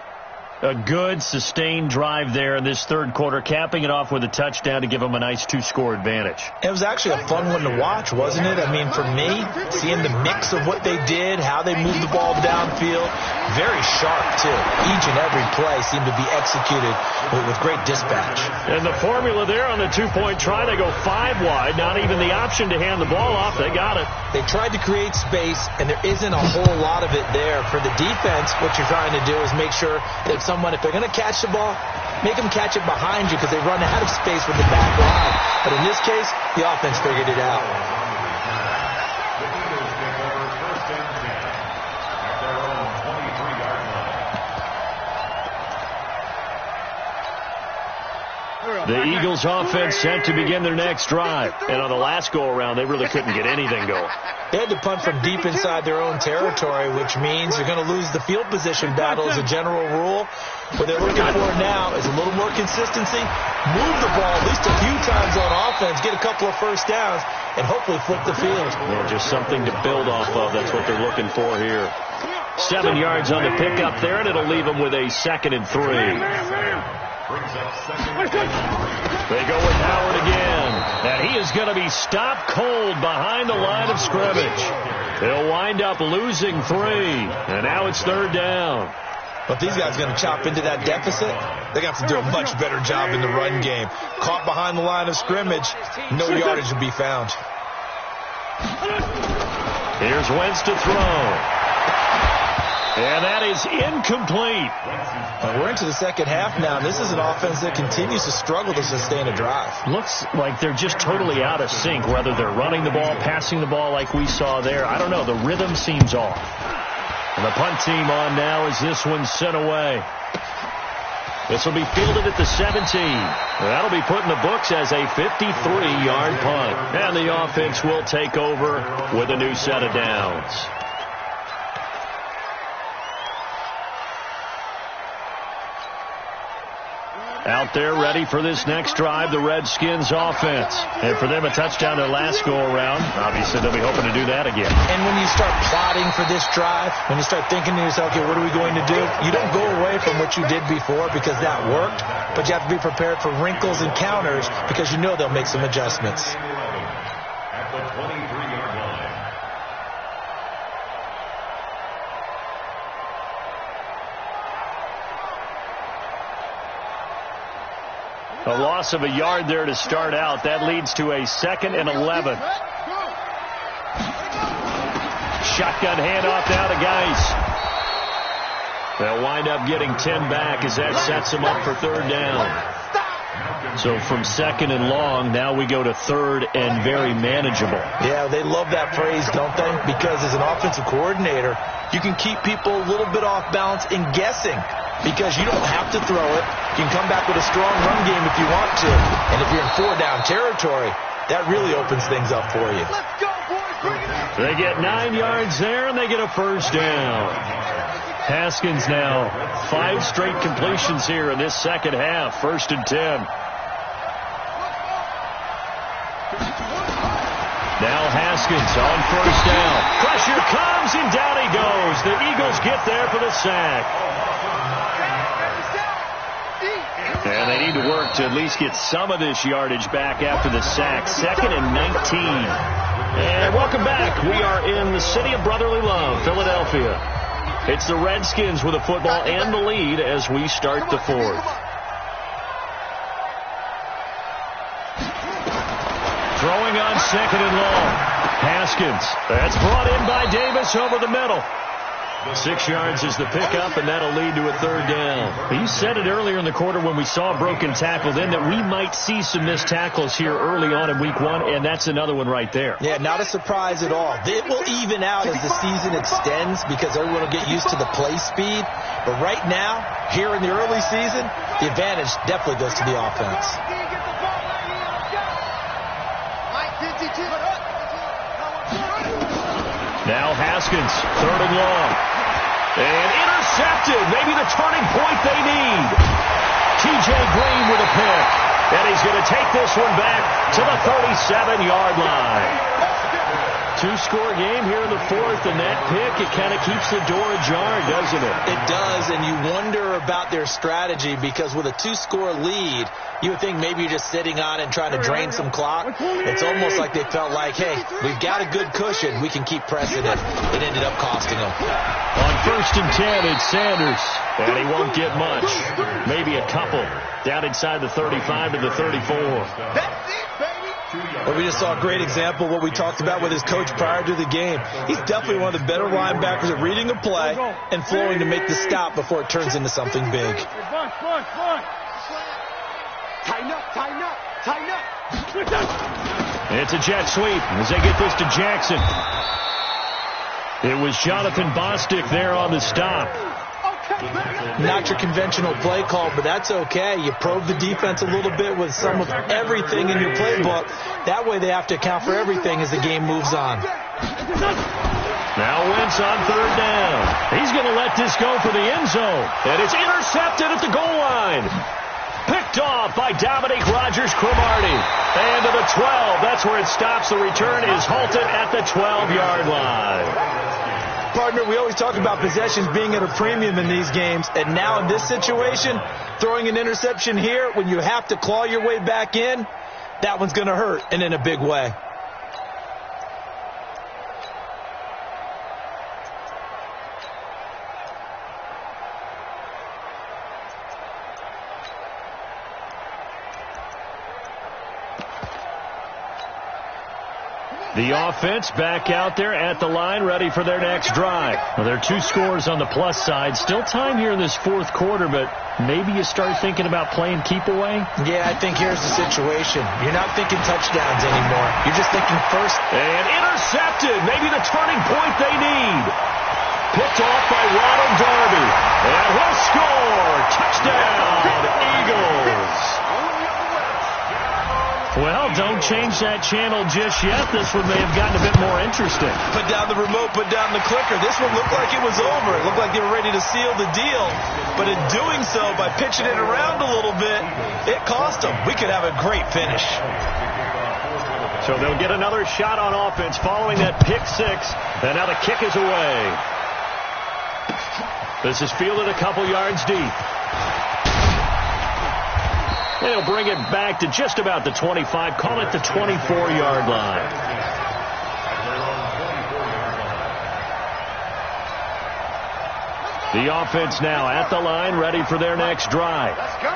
A good, sustained drive there in this 3rd quarter, capping it off with a touchdown to give them a nice 2-score advantage. It was actually a fun one to watch, wasn't it? I mean, for me, seeing the mix of what they did, how they moved the ball downfield, very sharp, too. Each and every play seemed to be executed with great dispatch. And the formula there on the 2-point try, they go 5 wide, not even the option to hand the ball off. They got it. They tried to create space, and there isn't a whole lot of it there. For the defense, what you're trying to do is make sure that someone, if they're going to catch the ball, make them catch it behind you because they run out of space with the back line. But in this case, the offense figured it out. The Eagles offense set to begin their next drive. And on the last go-around, they really couldn't get anything going. They had to punt from deep inside their own territory, which means you're going to lose the field position battle as a general rule. What they're looking for now is a little more consistency, move the ball at least a few times on offense, get a couple of 1st downs, and hopefully flip the field. Well, just something to build off of. That's what they're looking for here. 7 yards on the pickup there, and it'll leave them with a 2nd and 3. They go with Howard again, and he is going to be stopped cold behind the line of scrimmage. They'll wind up losing 3, and now it's 3rd down. But these guys are going to chop into that deficit. They got to do a much better job in the run game. Caught behind the line of scrimmage, no yardage to be found. Here's Wentz to throw. And that is incomplete. We're into the 2nd half now. This is an offense that continues to struggle to sustain a drive. Looks like they're just totally out of sync, whether they're running the ball, passing the ball like we saw there. I don't know. The rhythm seems off. And the punt team on now as this one's sent away. This will be fielded at the 17. That'll be put in the books as a 53-yard punt. And the offense will take over with a new set of downs. Out there ready for this next drive, the Redskins offense. And for them, a touchdown their last go-around. Obviously, they'll be hoping to do that again. And when you start plotting for this drive, when you start thinking to yourself, okay, what are we going to do? You don't go away from what you did before because that worked, but you have to be prepared for wrinkles and counters because you know they'll make some adjustments. At the 23-yard line. A loss of a yard there to start out. That leads to a 2nd and 11. Shotgun handoff now to Geis. They'll wind up getting 10 back as that sets them up for 3rd down. So from 2nd and long, now we go to 3rd and very manageable. Yeah, they love that phrase, don't they? Because as an offensive coordinator, you can keep people a little bit off balance in guessing because you don't have to throw it. You can come back with a strong run game if you want to. And if you're in 4-down territory, that really opens things up for you. Let's go, boys. Bring it up. They get 9 yards there, and they get a first down. Haskins now 5 straight completions here in this second half. 1st and 10. Now Haskins on 1st down. Pressure comes, and down he goes. The Eagles get there for the sack. And they need to work to at least get some of this yardage back after the sack. 2nd and 19. And welcome back. We are in the city of brotherly love, Philadelphia. It's the Redskins with the football and the lead as we start the 4th. Throwing on 2nd and long. Haskins. That's brought in by Davis over the middle. 6 yards is the pickup, and that'll lead to a 3rd down. You said it earlier in the quarter when we saw a broken tackle then that we might see some missed tackles here early on in week 1, and that's another one right there. Yeah, not a surprise at all. It will even out as the season extends because everyone will get used to the play speed. But right now, here in the early season, the advantage definitely goes to the offense. Now Haskins, 3rd and long. And intercepted. Maybe the turning point they need. T.J. Green with a pick. And he's going to take this one back to the 37-yard line. 2-score game here in the 4th, and that pick, it kind of keeps the door ajar, doesn't it? It does, and you wonder about their strategy because with a 2-score lead, you would think maybe you're just sitting on and trying to drain some clock. It's almost like they felt like, hey, we've got a good cushion. We can keep pressing it. It ended up costing them. On 1st and 10, it's Sanders, and he won't get much. Maybe a couple down inside the 35 to the 34. That's it, baby. Well, we just saw a great example of what we talked about with his coach prior to the game. He's definitely one of the better linebackers at reading a play and flowing to make the stop before it turns into something big. Tighten up, tighten up, tighten up. It's a jet sweep as they get this to Jackson. It was Jonathan Bostic there on the stop. Not your conventional play call, but that's okay. You probe the defense a little bit with some of everything in your playbook. That way they have to account for everything as the game moves on. Now Wentz on 3rd down. He's going to let this go for the end zone. And it's intercepted at the goal line. Picked off by Dominique Rodgers-Cromartie. And to the 12. That's where it stops. The return is halted at the 12-yard line. Partner, we always talk about possessions being at a premium in these games, and now in this situation, throwing an interception here when you have to claw your way back in, that one's going to hurt, and in a big way. The offense back out there at the line, ready for their next drive. Well, there are 2 scores on the plus side. Still time here in this 4th quarter, but maybe you start thinking about playing keep away? Yeah, I think here's the situation. You're not thinking touchdowns anymore. You're just thinking first. And intercepted. Maybe the turning point they need. Picked off by Ronald Darby. And he'll score. Touchdown, Eagles. Well, don't change that channel just yet. This one may have gotten a bit more interesting. Put down the remote, put down the clicker. This one looked like it was over. It looked like they were ready to seal the deal. But in doing so, by pitching it around a little bit, it cost them. We could have a great finish. So they'll get another shot on offense following that pick 6. And now the kick is away. This is fielded a couple yards deep. They'll bring it back to just about the 25. Call it the 24-yard line. The offense now at the line, ready for their next drive. Let's go.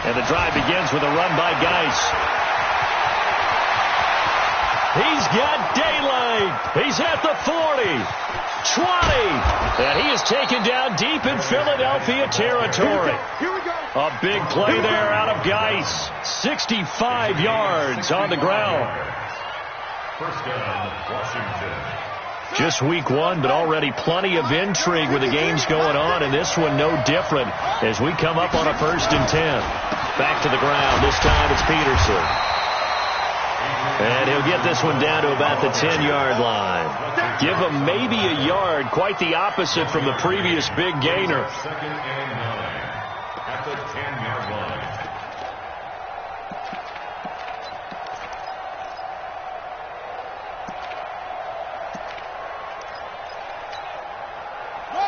And the drive begins with a run by Geis. He's got daylight. He's at the 40. 20, and he is taken down deep in Philadelphia territory. Here we go. A big play there out of Geis. 65 yards on the ground. First down, Washington. Just week one, but already plenty of intrigue with the games going on, and this one no different as we come up on a 1st and 10. Back to the ground. This time it's Peterson. And he'll get this one down to about the 10-yard line. Give him maybe a yard, quite the opposite from the previous big gainer. 2nd and 9 at the 10-yard line.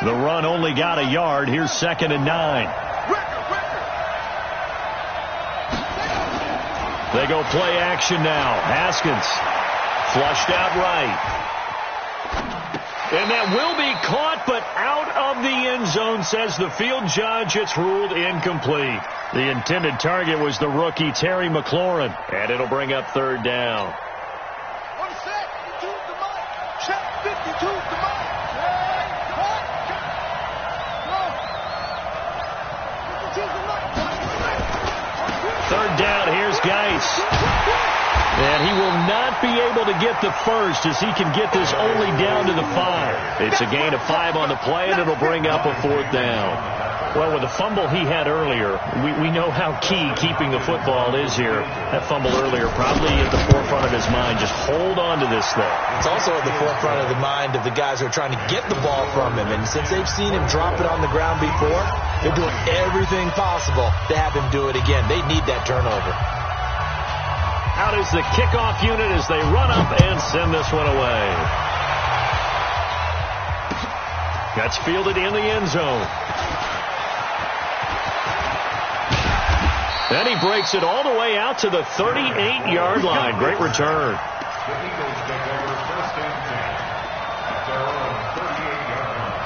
The run only got a yard. Here's 2nd and 9. They go play action now. Haskins flushed out right. And that will be caught, but out of the end zone, says the field judge. It's ruled incomplete. The intended target was the rookie Terry McLaurin, and it'll bring up 3rd down. Third down, here's Geis. And he will not be able to get the first as he can get this only down to the 5. It's a gain of 5 on the play, and it'll bring up a 4th down. Well, with the fumble he had earlier, we know how key keeping the football is here. That fumble earlier probably at the forefront of his mind. Just hold on to this thing. It's also at the forefront of the mind of the guys who are trying to get the ball from him. And since they've seen him drop it on the ground before, they're doing everything possible to have him do it again. They need that turnover. Out is the kickoff unit as they run up and send this one away. That's fielded in the end zone. Then he breaks it all the way out to the 38-yard line. Great return. The Eagles take over 1st and 10 at their own 38-yard line.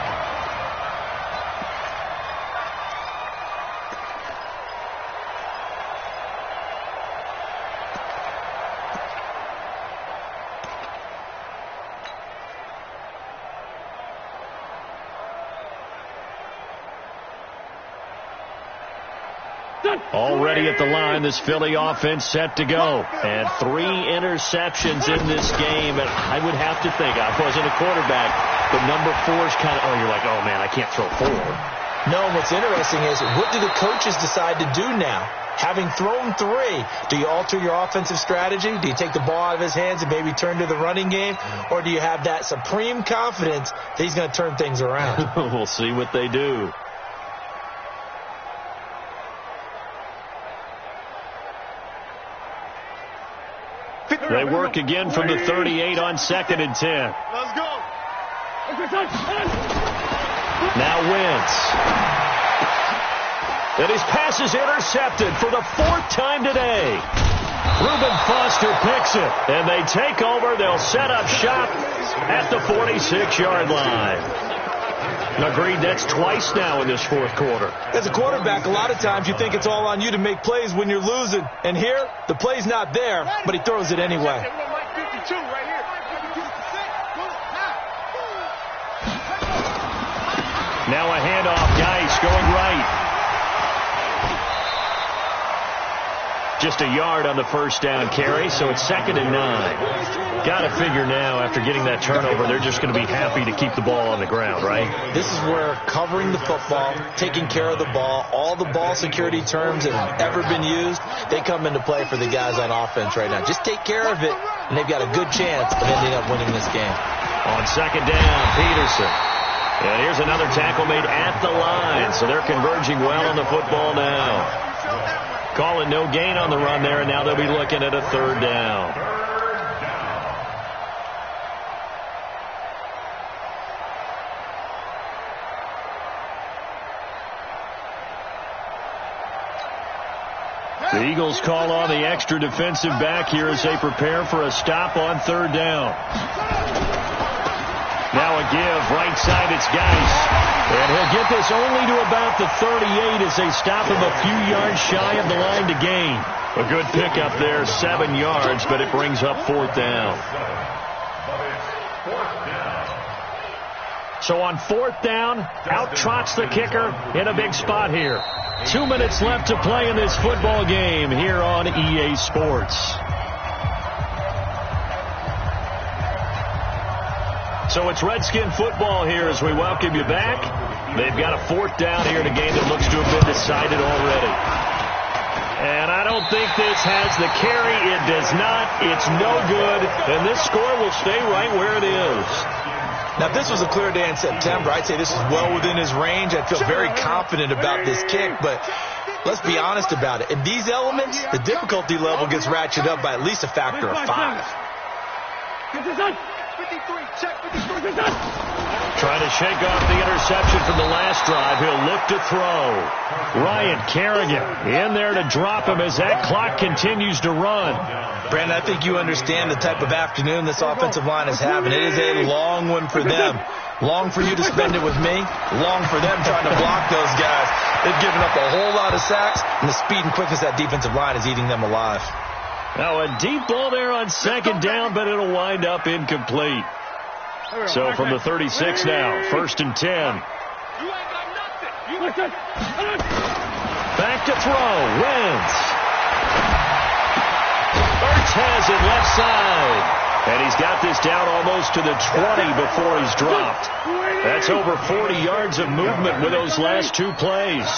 Already at the line, this Philly offense set to go. And 3 interceptions in this game. And I would have to think, I wasn't a quarterback, but number 4 is kind of, you're like, oh, man, I can't throw 4. No, what's interesting is, what do the coaches decide to do now? Having thrown 3, do you alter your offensive strategy? Do you take the ball out of his hands and maybe turn to the running game? Or do you have that supreme confidence that he's going to turn things around? We'll see what they do. They work again from the 38 on 2nd and 10. Let's go. Now Wentz. And his pass is intercepted for the 4th time today. Reuben Foster picks it, and they take over. They'll set up shop at the 46-yard line. Agreed, that's twice now in this 4th quarter. As a quarterback, a lot of times you think it's all on you to make plays when you're losing. And here, the play's not there, but he throws it anyway. Now a handoff, Geis going right. Just a yard on the 1st down carry, so it's 2nd and 9. Got to figure now, after getting that turnover, they're just going to be happy to keep the ball on the ground, right? This is where covering the football, taking care of the ball, all the ball security terms that have ever been used, they come into play for the guys on offense right now. Just take care of it, and they've got a good chance of ending up winning this game. On 2nd down, Peterson. And here's another tackle made at the line, so they're converging well on the football now. Calling no gain on the run there, and now they'll be looking at a 3rd down. The Eagles call on the extra defensive back here as they prepare for a stop on 3rd down. Now a give, right side, it's Geis. And he'll get this only to about the 38 as they stop him a few yards shy of the line to gain. A good pickup there, 7 yards, but it brings up 4th down. So on 4th down, out trots the kicker in a big spot here. 2 minutes left to play in this football game here on EA Sports. So it's Redskin football here as we welcome you back. They've got a 4th down here in a game that looks to have been decided already. And I don't think this has the carry. It does not. It's no good. And this score will stay right where it is. Now, if this was a clear day in September, I'd say this is well within his range. I'd feel very confident about this kick, but let's be honest about it. In these elements, the difficulty level gets ratcheted up by at least a factor of 5. Trying to shake off the interception from the last drive. He'll look to throw. Ryan Kerrigan in there to drop him as that clock continues to run. Brandon, I think you understand the type of afternoon this offensive line is having. It is a long one for them. Long for you to spend it with me. Long for them trying to block those guys. They've given up a whole lot of sacks, and the speed and quickness of that defensive line is eating them alive. Now a deep ball there on 2nd down, but it'll wind up incomplete. So from the 36 now, 1st and 10. Back to throw. Wentz. Ertz has it left side. And he's got this down almost to the 20 before he's dropped. That's over 40 yards of movement with those last 2 plays.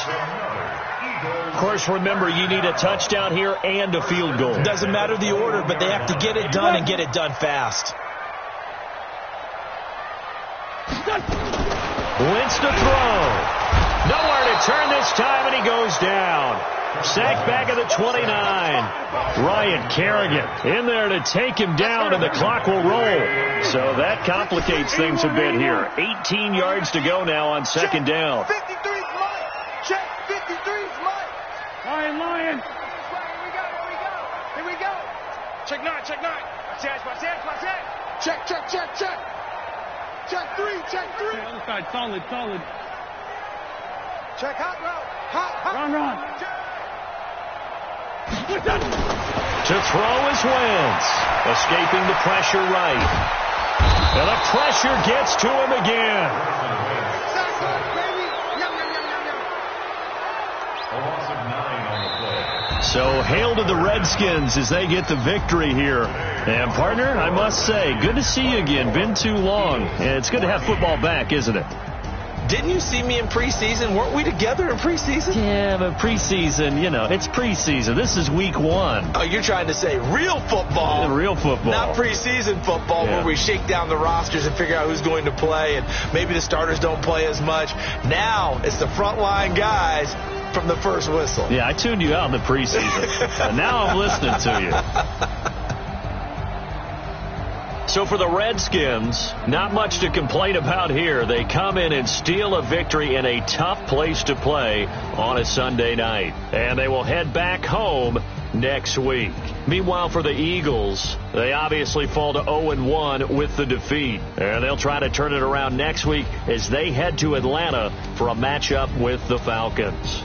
Of course, remember, you need a touchdown here and a field goal. Doesn't matter the order, but they have to get it done and get it done fast. Wentz to throw. Nowhere to turn this time, and he goes down. Sacked back at the 29. Ryan Kerrigan in there to take him down, and the clock will roll. So that complicates things a bit here. 18 yards to go now on 2nd down. 53's mine. Check 53's mine. Lion. Here we go. Check 9. Check 9. Check. Check 3. Other side, solid. Check hot route. Run. To throw is Wentz. Escaping the pressure right. And the pressure gets to him again. So hail to the Redskins as they get the victory here. And partner, I must say, good to see you again. Been too long. And it's good to have football back, isn't it? Didn't you see me in preseason? Weren't we together in preseason? Yeah, but preseason, it's preseason. This is week 1. Oh, you're trying to say real football. Real football. Not preseason football where we shake down the rosters and figure out who's going to play, and maybe the starters don't play as much. Now it's the frontline guys from the first whistle. Yeah, I tuned you out in the preseason. And now I'm listening to you. So for the Redskins, not much to complain about here. They come in and steal a victory in a tough place to play on a Sunday night. And they will head back home next week. Meanwhile, for the Eagles, they obviously fall to 0-1 with the defeat. And they'll try to turn it around next week as they head to Atlanta for a matchup with the Falcons.